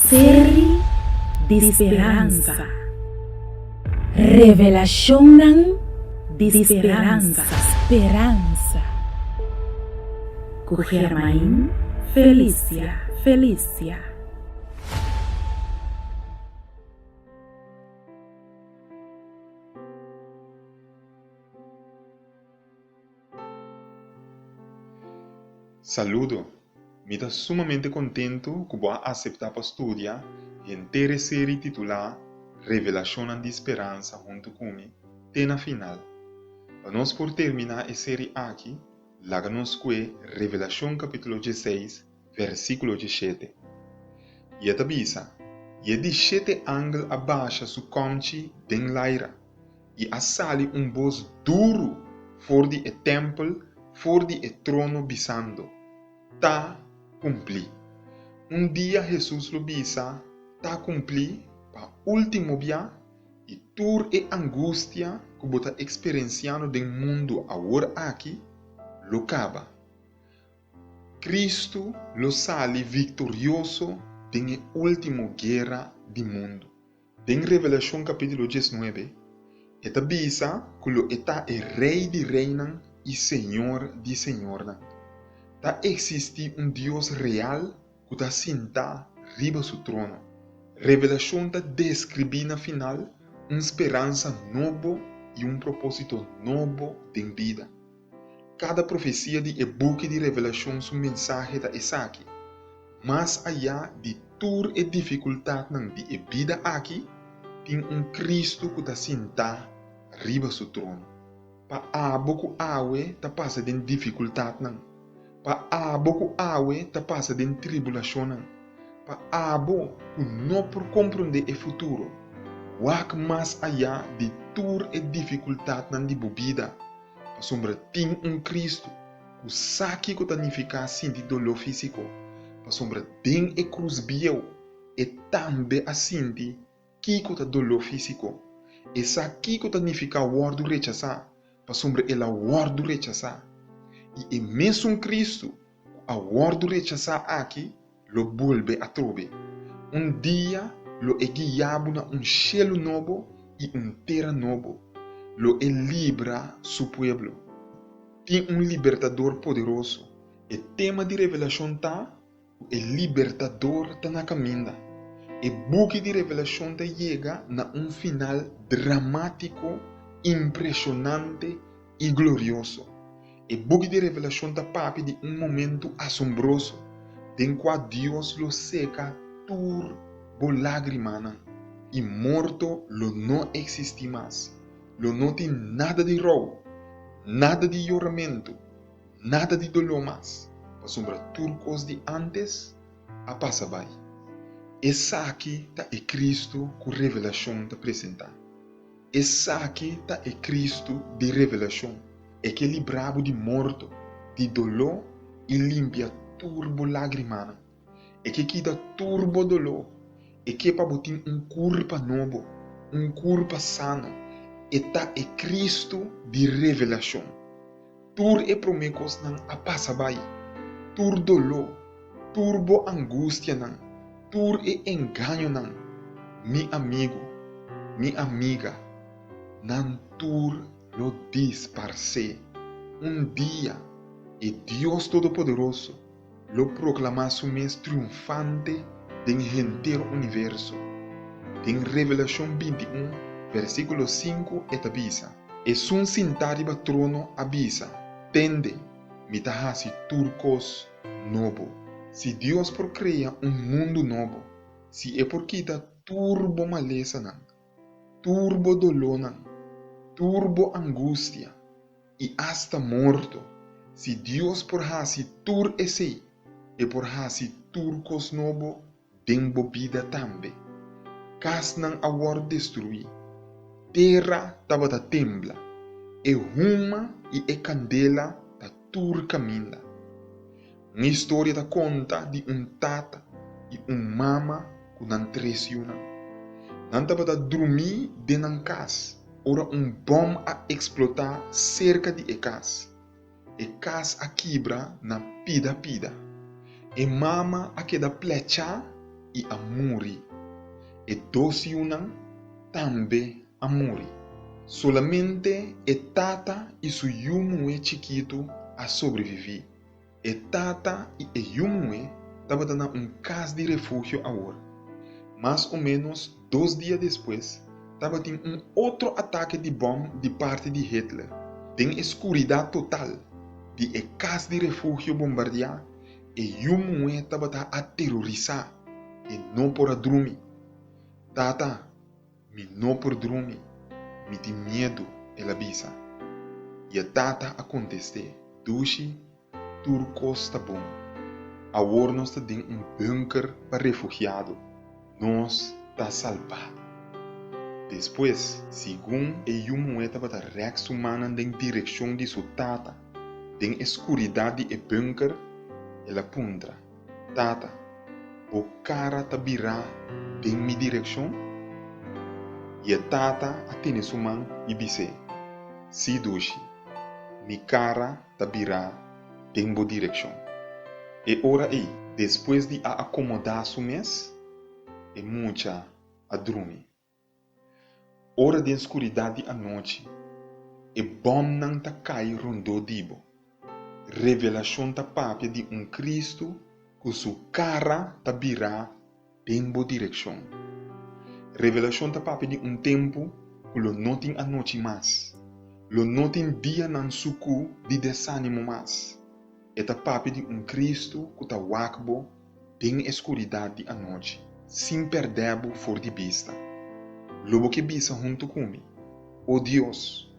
Série de esperança. Revelação de esperança. Esperança. Com Germain Felícia. Saludo, me está sumamente contento que vou aceitar para estudar a inteira série titular Revelação de Esperança junto comigo, até na final. Para nós por terminar a série aqui, lá nos que Revelação capítulo 16, versículo 17. E a tabisa, e de 7 ângulos abaixo su conchi den laira, e a sali voz duro for di templo, for di trono bisando. Tá cumpri. Dia Jesus lo bisa, tá cumpri para último dia e tur e angústia que bota experienciando do mundo agora aqui, lo acaba. Cristo lo sali vitorioso na última guerra do mundo. Em Revelação capítulo 19, eta bisa que lo está rei de reina e senhor de senhora. Tá existe Deus real que está sentado riba su trono. Revelação está descreve na final esperança nova e propósito novo de vida. Cada profecia de e-book de Revelação su mensagem da aqui. Mas allá de toda e dificuldade de vida aqui, tem Cristo que está sentado riba su trono. Pa abo que awe tá passa de dificuldade Pa abo que awe tá passa de tribulação Pa abo que não por compreender o futuro. Wak mais allá de toda e dificuldade de vida. Pa sombra tem Cristo que sabe que significa sentir dolor físico. Pa sombra tem e cruz bio e também a sentir que é dolor físico. E sabe que significa word rechazar. Pa sombra ela word rechazar. E mesmo Cristo, a word rechazar aqui, lo vuelve a trobe. Dia, lo é guiado na cielo novo e terra novo. Lo é libra su pueblo. Tem libertador poderoso. E tema de revelação tá, o libertador tá na caminha. E book de revelação tá chega na final dramático, impressionante e glorioso. E book de revelação da papi de momento assombroso, em qual Deus lo seca turbo lagrimana, e morto lo não existe mais. Lo não tem nada de roubo, nada de lloramento, nada de dolor mais. Para sombra turcos de antes, a passa vai. Essa aqui tá é Cristo que revelação te apresenta. Essa aqui tá é Cristo de revelação. É que librado de morto, de dolor e limpia turbo lagrimana. É que quita turbo dolor. É que para botar corpo novo, corpo sano. E tá é Cristo de revelação. Tur e promessas não a passa vai. Tur dolor, turbo angústia não. Tur e engano não. Mi amigo, mi amiga, não tur lo disparce. Dia, e Deus Todo-Poderoso lo proclama su mês triunfante del inteiro universo. Em Revelação 21, versículo 5, avisa. Es un sentar de trono avisa. Tende, mitahasi turcos novo. Se Deus por criar mundo novo, se é por quitar turbo maleza não, turbo dolor não, turbo angústia e hasta morto, se Deus por hasi tur esse, e por hasi turcos novo, dembo vida também. Cas não agora destruir, terra tava da tembla, e ruma e candela da tur caminha. Uma história da conta de tata e mama que não traiciona. Não tava da dormir dentro da casa. Ora bom a explotar cerca de casa. E casa a quebra na pida. E mama a queda plecha e amuri. E dois unang também amuri. Solamente e tata e su yumue chiquito a sobreviver. E tata e yumue estava dando caso de refúgio agora. Mais ou menos 2 dias depois, estava tendo outro ataque de bomba de parte de Hitler. Tem escuridão total. De casa de refúgio bombardear e yumue estava a aterrorizar e não por dormir. Tata, me não por dormir, me tem medo, ela bisa. E a tata acontece, dushi, turcos tá bom. Agora nós temos bunker para refugiado, nós tá salvado. Depois, segundo a yumue estava a reaccionar na direção de sua tata, tem escuridão e bunker, ela puntra. Tata, o cara tá virá em minha direção? E a tata atende sua mão e disse, se dushi, mi cara tá virá em minha direção. E ora aí, depois de acomodar sua mês, é muita a dormir. Hora de escuridão à noite, e bom não tá cai rondou dibo. Revelação da pápia de Cristo com sua cara tá virá em boa direção. Revelação da pápia de tempo que lo não tem a noite mais. Lo não tem dia não sucu de desânimo mais. É a pápia de Cristo que tá wakbo em escuridão à noite, sem perder for de vista. Lobo que bisa junto comigo, o Deus.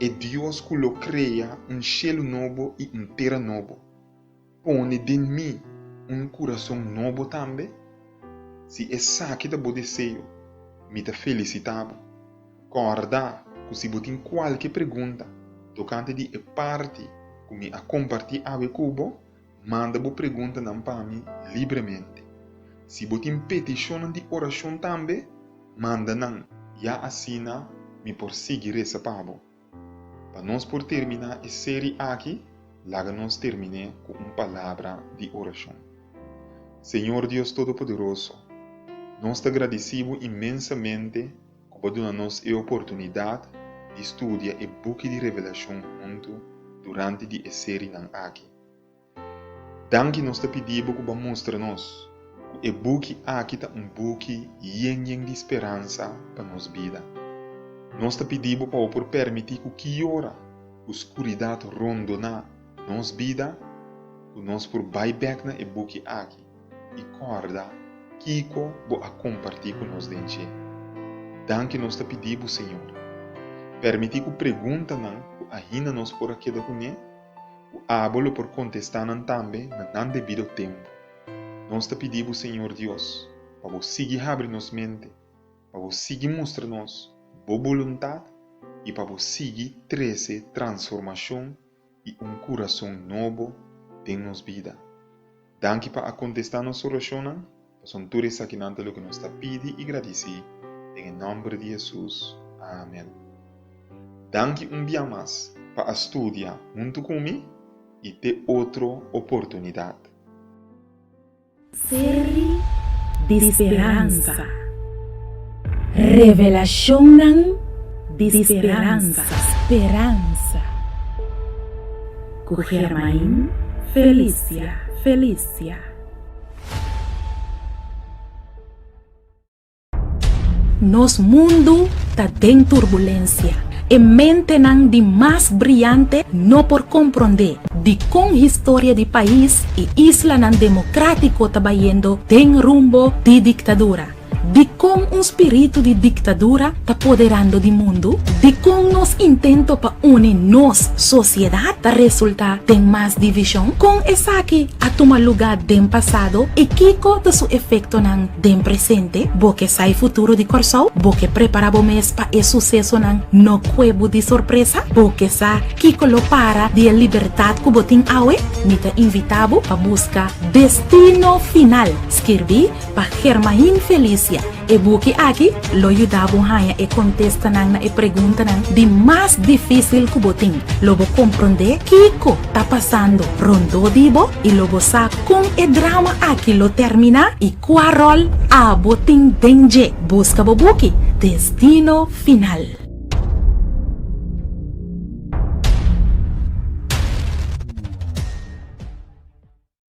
É Deus que lo cria cielo novo e terra novo. Pone de mim coração novo também. Se é saque da bo desejo, me tá felicitado. Corda que se botem qualquer pergunta, tocante de parte que me a compartilhar ave cubo, manda bo pergunta não para mim livremente. Se botem petição de oração também, manda não, já assina me por seguir essa pabo. Para nós por terminar a série aqui, laga nós termine com uma palavra de oração. Senhor Deus Todo-Poderoso, nós te agradecemos imensamente por dar-nos a oportunidade de estudar o book de revelação junto durante a série aqui. Danke nós te pedimos que mostre-nos que o book aqui é book de esperança para nossa vida. Nós te pedimos para permitir que ora a escuridão rondona nossa vida, que nós por buyback na book aqui e corda Kiko vou a compartilhar com nós dentro. Danke nós te pedimos, Senhor. Permitir que pergunta não, que ainda nós por aqui da cunha, que abolo por contestar não também, não devido tempo. Nós te pedimos, Senhor Deus, para você seguir abrir nos mente, para você seguir mostrar-nos boa vontade e para você seguir trazer transformação e coração novo em nossa vida. Danke para contestar nossa oração, para tudo isso aqui não que nós te pedimos e agradecemos, em nome de Jesus. Amém. Danke dia mais para estudar junto comigo e ter outra oportunidade. Série de esperança. Revelação de esperança. Esperança. Com Germain Felícia. Nosso mundo está em turbulência. E mente não de mais brilhante não por compreender de com história de país e isla não democrático trabalhando tem rumbo de ditadura. De com espírito de ditadura está apoderando do mundo, de com nos intento para unir nos sociedade está resultar tem mais divisão, com essa aqui a tomar lugar dem passado e kiko de seu efeito não dem presente, porque sai futuro de corso, porque prepara o mês para o sucesso não no cuevo de surpresa, porque sa kiko lo para de liberdade que botin awe, me ta invitado para buscar destino final. Escrevi para Germain Felícia turbulencia. E buki aqui, lo ayudabo haya e contesta nang na e pregunta nang di más difícil kuboting. Lobo comprende kiko tá passando rondo dibo e lobo sa kung e drama aqui lo termina e qua rol a boting denje busca bobuki destino final.